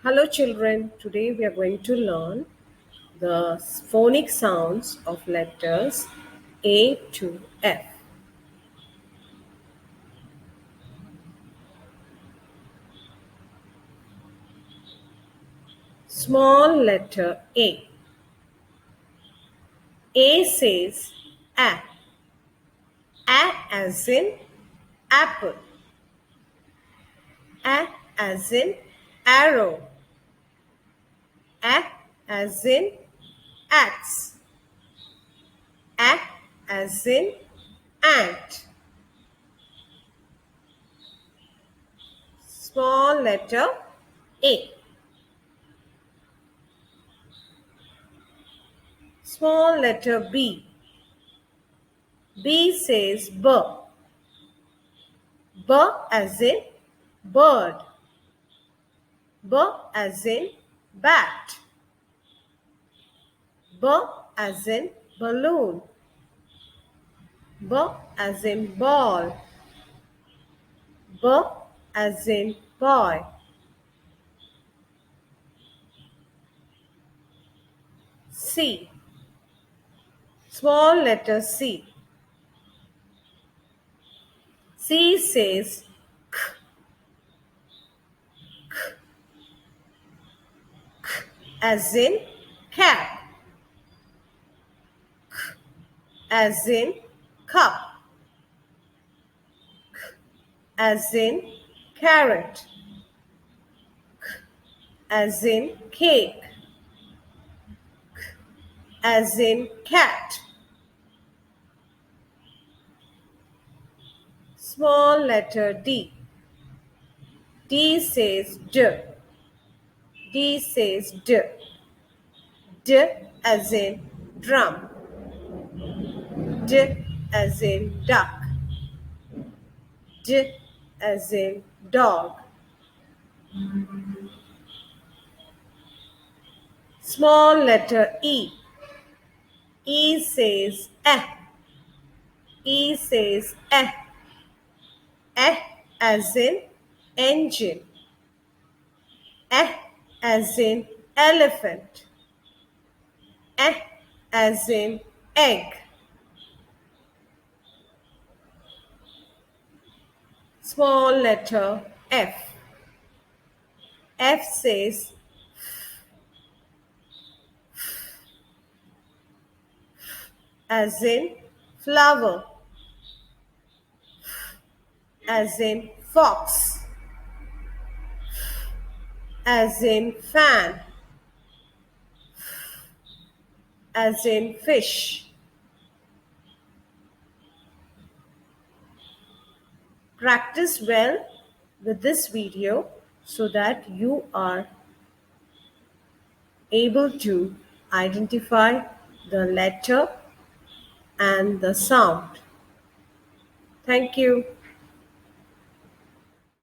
Hello children, today we are going to learn the phonic sounds of letters A to F. Small letter A. A says A. A as in apple. A as in arrow. A as in axe. A as in ant. Small letter A. Small letter B. B says B. B as in bird. B as in bat. B as in balloon. B as in ball. B as in boy. C. Small letter C. C says k, as in cat. K as in cup. K as in carrot. K as in cake. K as in cat. Small letter D. D says D. D says D. D as in drum. D as in duck. D as in dog. Small letter E. E says eh. E says eh. Eh as in engine. Eh as in elephant. Eh as in egg. Small letter F. F says as in flower. As in fox. As in fan. As in fish. Practice well with this video so that you are able to identify the letter and the sound. Thank you.